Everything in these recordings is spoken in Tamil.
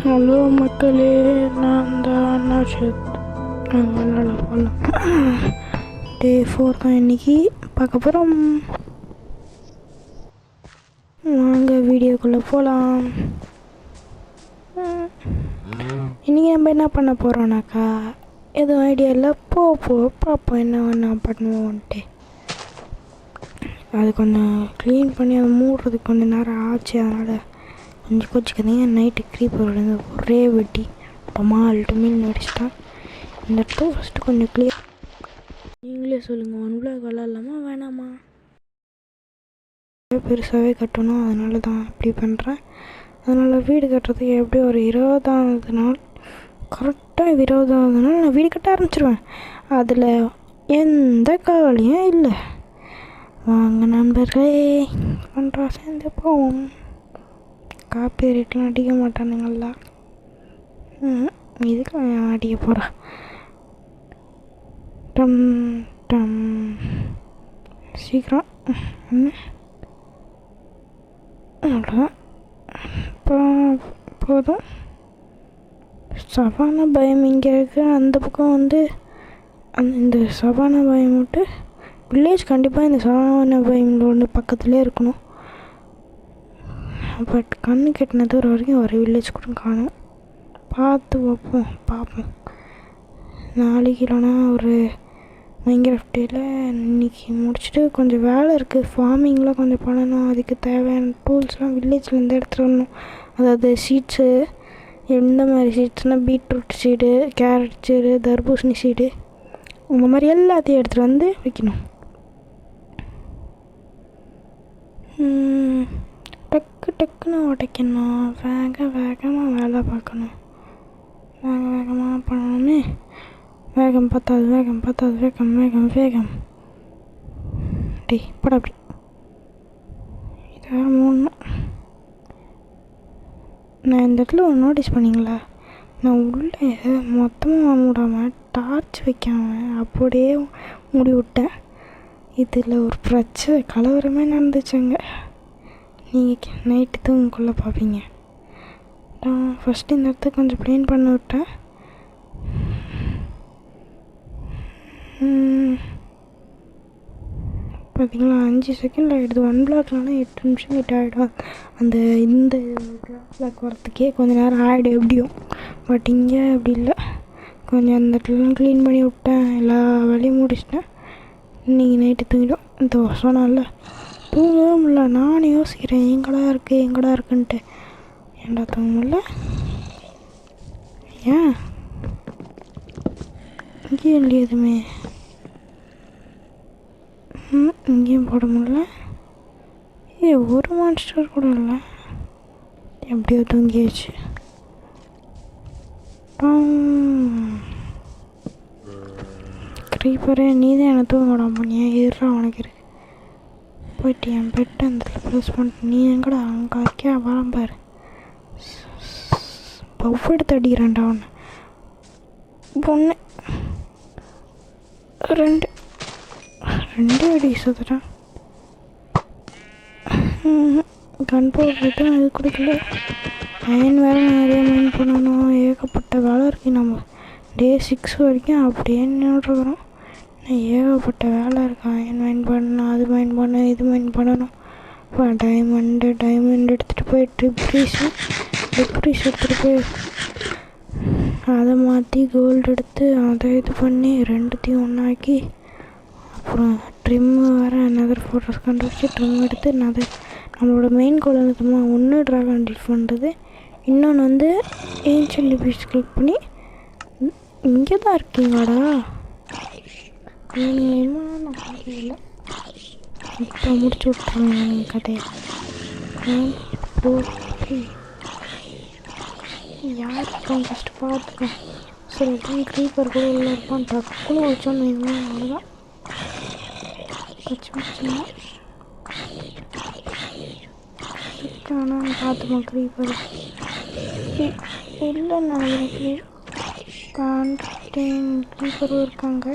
ஹலோ மக்களே, நான் தான் நஷத். விளாட போகலாம். டே 4 தான் இன்றைக்கி பார்க்க போகிறோம். வாங்க வீடியோக்குள்ளே போகலாம். இன்றைக்கி நம்ம என்ன பண்ண போகிறோம்னாக்கா, எதுவும் ஐடியா இல்லை, பார்ப்போம் என்ன பண்ணுவோன்ட்டு. அது கொஞ்சம் க்ளீன் பண்ணி அதை மூடுறதுக்கு கொஞ்சம் நேரம் ஆச்சு. அதனால் கொஞ்சம் கோச்சிக்காதீங்க. நைட்டு க்ரீப்பர்லேருந்து ஒரே வெட்டி டொமால்ட்டு மீன் அடிச்சிட்டேன். இந்த இடத்துல ஃபஸ்ட்டு கொஞ்சம் க்ளியர். நீங்களே சொல்லுங்கள், 1 vlog விளாட்லாமா வேணாமா? பெருசாகவே கட்டணும், அதனால தான் இப்படி பண்ணுறேன். அதனால் வீடு கட்டுறதுக்கு எப்படி ஒரு 20வது நாள், கரெக்டாக 20வது நாள் நான் வீடு கட்ட ஆரம்பிச்சிருவேன். அதில் எந்த கவலையும் இல்லை. வாங்க நண்பர்களே, பண்ணுறா சேர்ந்து போவோம். காப்பி ரேட்லாம் அடிக்க மாட்டானுங்களா? இதுக்கு அடிக்க போகிறா. டம் டம் சீக்கிரம். அவ்வளோதான், போதும். சவானா பயம் இங்கே இருக்குது. அந்த பக்கம் வந்து இந்த சவானா பயம் விட்டு வில்லேஜ் கண்டிப்பாக இந்த சவானா பயமில் ஒன்று பக்கத்துலேயே இருக்கணும். பட் கண்ணு கெட்டின தூரம் வரைக்கும் ஒரு வில்லேஜ் கூட காணும். பார்த்து பார்ப்போம். நாளைக்கு இல்லைனா ஒரு மைன்கிராஃப்ட் டேயில் இன்றைக்கி முடிச்சுட்டு கொஞ்சம் வேலை இருக்குது. ஃபார்மிங்லாம் கொஞ்சம் பண்ணணும். அதுக்கு தேவையான டூல்ஸ்லாம் வில்லேஜ்லேருந்து எடுத்துகிட்டு வரணும். அதாவது சீட்ஸு, எந்த மாதிரி சீட்ஸ்னால் பீட்ரூட் சீடு, கேரட் சீடு, தர்பூசணி சீடு, இந்த மாதிரி எல்லாத்தையும் எடுத்துகிட்டு வந்து வைக்கணும். டக்குன்னு உடைக்கணும். வேகமாக வேலை பார்க்கணும். வேகமாக பண்ணணுமே. வேகம் பத்தாது. வேகம் டே பட அப்படி இதாக மூடணும். நான் இந்த இடத்துல ஒரு நோட்டீஸ் பண்ணிங்களா, நான் உள்ளே மொத்தமாக மூடாமல் டார்ச் வைக்காமல் அப்படியே மூடி விட்டேன். இதில் ஒரு பிரச்சனை கலவரமே நடந்துச்சுங்க. நீங்கள் நைட்டு தூங்கக்குள்ளே பார்ப்பீங்க. நான் ஃபஸ்ட்டு இந்த இடத்த கொஞ்சம் க்ளீன் பண்ணி விட்டேன். பார்த்திங்களா, 5 செகண்ட் ஆகிடுது. 1 vlogனால 8 நிமிஷம் கிட்ட ஆகிடும். இந்த vlog வரத்துக்கே கொஞ்சம் நேரம் ஆகிடும் எப்படியும். பட் இங்கே அப்படி இல்லை. கொஞ்சம் அந்த இடத்துலலாம் க்ளீன் பண்ணி விட்டேன். எல்லா வேலையும் முடிச்சிட்டேன். இன்றைக்கி நைட்டு தூங்கிடும். இந்த வருஷம் நாளில் தூங்கவே முடியல. நானும் யோசிக்கிறேன், எங்கடா இருக்குன்ட்டு. ஏன்டா தூங்க முடியல? ஏன் இங்கேயும் இல்லையே எதுவுமே. இங்கேயும் போட முடியல. ஒரு மான்ஸ்டர் கூட இல்லை. எப்படியோ தூங்கியாச்சு. க்ரீப்பரே, நீ தான் என்னை தூங்க விடாம. நீ ஏறா உனக்கு இருக்கு. போயிட்டு என் பெட்டை அந்த ப்ரெஸ் பண்ணிட்டு நீ எங்கடா அங்கே வைக்க வரம் பாரு. பவ் எடுத்து அடிக்கிறான்டா ஒன்று. ஒன்று 2 அடி சுத்துறான். கன் போடுறது அது கொடுக்கல. அயன் வேறு நிறைய மைன் பண்ணணும். ஏகப்பட்ட வேலை இருக்குது. நம்ம டே 6 வரைக்கும் அப்படியே நின்றுக்கிறோம். ஏகப்பட்ட வேலை இருக்குது. அயன் மைன் பண்ணணும், அது மைன் பண்ணணும், இது மைன் பண்ணணும். இப்போ டைமண்ட் எடுத்துகிட்டு போய் ட்ரிப்ரீஸ் எடுத்துகிட்டு போய் அதை மாற்றி கோல்டு எடுத்து அதை இது பண்ணி 2த்தையும் ஒன்றாக்கி, அப்புறம் ட்ரிம்மு வேறு நெதர் ஃபோட்டோஸ் கண்டுபிடிச்சி ட்ரிம் எடுத்து நம்மளோட மெயின் கோல் வந்து ஒன்று ட்ராகன் டீல் பண்ணுறது, இன்னொன்று வந்து ஏன்ஷியன்ட் லிபிஸ் கிளிக் பண்ணி இங்கே தான் இருக்கீங்களாடா. நான் பார்க்கல. இப்போ முடிச்சு விட்ருவேன் கதையை. யார் இருக்கான் ஃபஸ்ட்டு பார்த்துக்கோ. சரி, க்ரீப்பர் கூட உள்ள இருப்பான். டக்குன்னு வச்சோன்னு இதுதான். அவ்வளோதான், வச்சுன்னா ஆனால் பார்த்துப்போம். க்ரீப்பர் இல்லை, நான் எனக்கு க்ரீப்பரும் இருக்காங்க.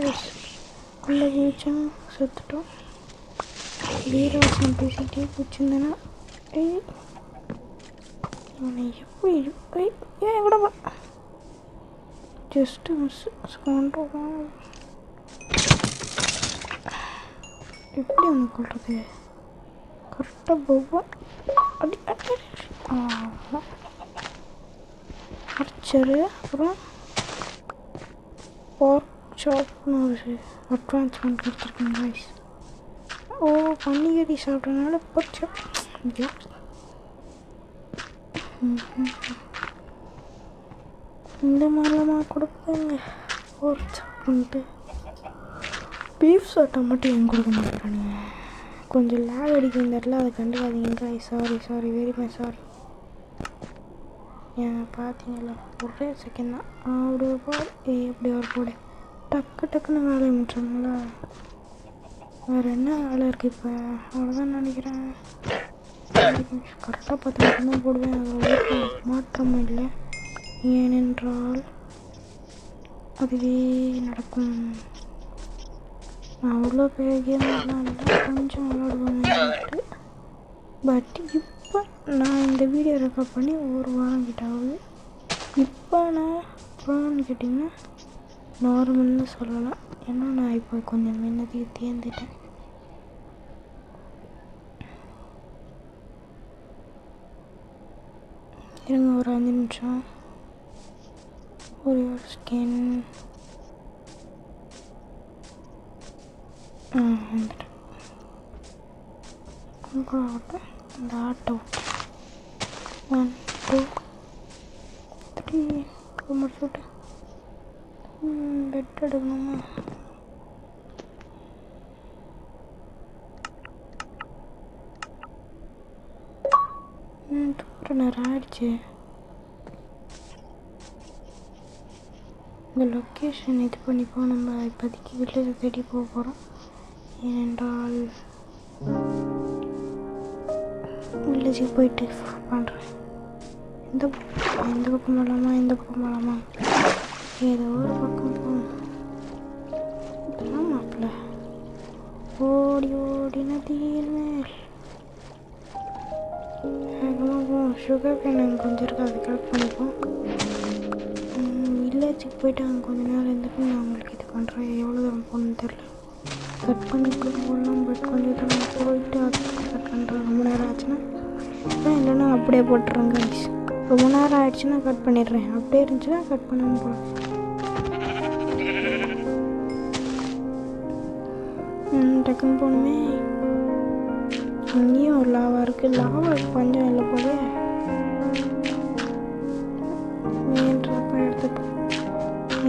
உள்ளே குதிச்சா செத்துட்டோம். வீரவாசம் பேசிகிட்டே குச்சிருந்தேன்னா இவனை எப்படி ஏன் கூட ஜஸ்ட்டு மிஸ் கொண்டுருவான். எப்படி ஒன்று கொள்வது கரெக்டாக போவா அடி அடி அடிச்சரு. அப்புறம் பார்க் ஷாப்னு ஒரு அட்வான்ஸ்மெண்ட் கொடுத்துருக்கேன் கைஸ். ஓ பன்னிக்கறி சாப்பிட்றதுனால போச்சு. இந்த மாதிரிலாம் கொடுப்பேங்க போர்க் சாப்பிட்டு. பீஃப் சாப்பிட்டா மட்டும் எங்க கொடுக்க மாட்டேறானுங்க. கொஞ்சம் லேக் அடிக்கும் இந்த இடத்துல, அதை கண்டுக்காதீங்க guys. Sorry very much sorry. ஏன் பார்த்தீங்களா ஒரே செகண்ட் தான் அப்படி ஒரு போடு எப்படி ஒரு போடு டக்குன்னு வேலையை முடிச்சாங்களா. வேறு என்ன வேலை இருக்குது இப்போ? அவ்வளோதான் நினைக்கிறேன். கரெக்டாக 10 நிமிஷம் தான் போடுவேன். அதில் மாற்றம் இல்லை, ஏனென்றால் அதுவே நடக்கும். அவ்வளோ பெரிய கேம்லாம் இல்லை, கொஞ்சம் விளாடுவாங்க. பட் இப்போ நான் இந்த வீடியோ ரெக்கார்ட் பண்ணி ஒரு வாரம் கிட்ட ஆகுது. இப்போ நான் ப்ரோன்னு கேட்டிங்கன்னா நார்மல்னு சொல்லலாம். ஏன்னா நான் இப்போ கொஞ்சம் முன்னதைக்கு தேர்ந்துட்டேன். இருங்க ஒரு 5 நிமிஷம். ஒரு ஸ்கேன் வந்துட்டேன். இந்த ஆட்டோ 1 2 3 முடிச்சுட்டு பெட் எடுக்கணுமா? தூர நேரம் ஆயிடுச்சு. இந்த லொக்கேஷன் இது பண்ணிப்போம். நம்ம இப்போதைக்கு வில்லேஜை தேடி போக போகிறோம். ஏனென்றால் வில்லேஜுக்கு போயிட்டு பண்ணுறேன். இந்த பக்கம் போகலாமா, இந்த பக்கம் போகலாமா? ஏதோ ஒரு பக்கம் போகணும். இதெல்லாம் மாப்பிள்ள ஓடி நதியில் மேல் வேகமாக போவோம். சுகர் கேன் அங்கே கொஞ்சம் இருக்குது, அதை கலெக்ட் பண்ணிப்போம். வில்லேஜுக்கு போயிட்டு அங்கே கொஞ்சம் நேரம் இருந்துட்டு நான் உங்களுக்கு இது பண்ணுறேன். எவ்வளோ தூரம் போகணுன்னு தெரில. கட் பண்ணி கூட போடலாம். பட் கொஞ்சம் தூரம் போயிட்டு அது கட் பண்ணுறேன். ரொம்ப நேரம் ஆச்சுன்னா இல்லைன்னா அப்படியே போட்டுறேன் கைஸ். ரொம்ப நேரம் ஆயிடுச்சுன்னா கட் பண்ணிடுறேன். அப்படியே இருந்துச்சுன்னா கட் பண்ணாமல் போகலாம். டக்குன்னு போகணுமே. அங்கேயும் ஒரு லாவா இருக்குது. லாவாவுக்கு பஞ்சம் இல்லை போல. வேண்டப்ப எடுத்துப்போம்.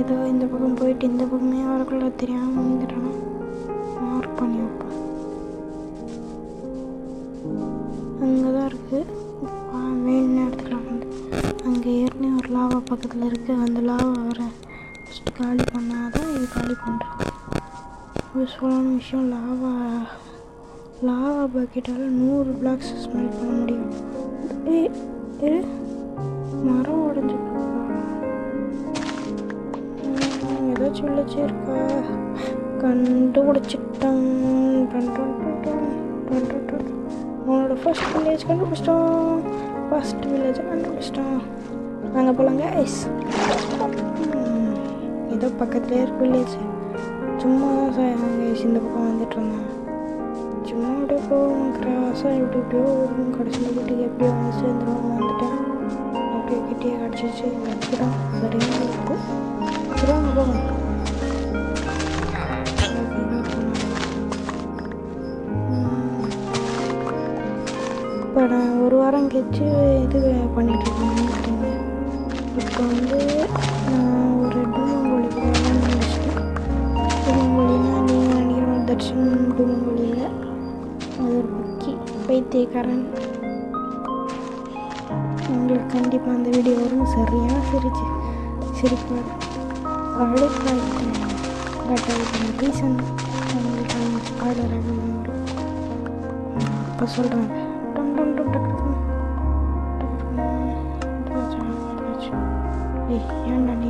ஏதோ இந்த பக்கம் போயிட்டு இந்த பக்கமே வரக்குள்ள தெரியாமல் வந்துட்டோம். மார்க் பண்ணி வைப்போம். அங்கே தான் இருக்குது. வேணும்னு எடுத்துக்கலாம். வந்து அங்கே ஏற்கனவே ஒரு லாவா பக்கத்தில் இருக்குது. அந்த லாவா வர ஃபஸ்ட்டு காலி பண்ணால் தான் இது காலி பண்ணுறது. யூஸ்ஃபுல்லான விஷயம். லாவா பக்கெட்டால் 100 பிளாக்ஸ் ஸ்மெல் பண்ண முடியும். மரம் உடஞ்சி ஏதாச்சும் விளைச்சி இருக்கா? கண்டுபிடிச்சிட்டோம். உன்னோட ஃபர்ஸ்ட் வில்லேஜ் கண்டுபிடிச்சிட்டோம். நாங்கள் போகலாங்க ஐஸ். ஏதோ பக்கத்துலேயே இருக்கு வில்லேஜ். சும்மா தான் ஐஸ் இந்த பக்கம் வந்துட்டு இருந்தேன். சும்மா அப்படியே போகணும் கிராஸாக எப்படியோ ஓடும். கடைசியில் வீட்டுக்கு எப்படியோ வந்து சேர்ந்துருவோம். வந்துட்டேன். அப்படியே கிட்டே கிடச்சிச்சு. அப்படிதான் சரியாக இருக்கும். அப்புறம் போகணும். இப்போ நான் ஒரு வாரம் கழிச்சு இது பண்ணிகிட்ருக்கேன். இப்போ வந்து நான் ஒரு டூமங்கோழி போகலான்னு நினச்சிட்டேன். டூமங்கோழின்னா நீங்கள் நினைக்கிற மாதிரி தர்ஷன் டூமங்கோழி இல்லை. அது ஒரு பக்கி பைத்தியக்காரன். உங்களுக்கு கண்டிப்பாக அந்த வீடியோ வரும். சரியான சிரிப்பார் அழுக்காயிட்டேன். பட் அதுக்கான ரீசன் உங்களுக்கு ஸ்பாய்லராக வந்துடும். இப்போ சொல்கிறேன். ஏண்டா நீ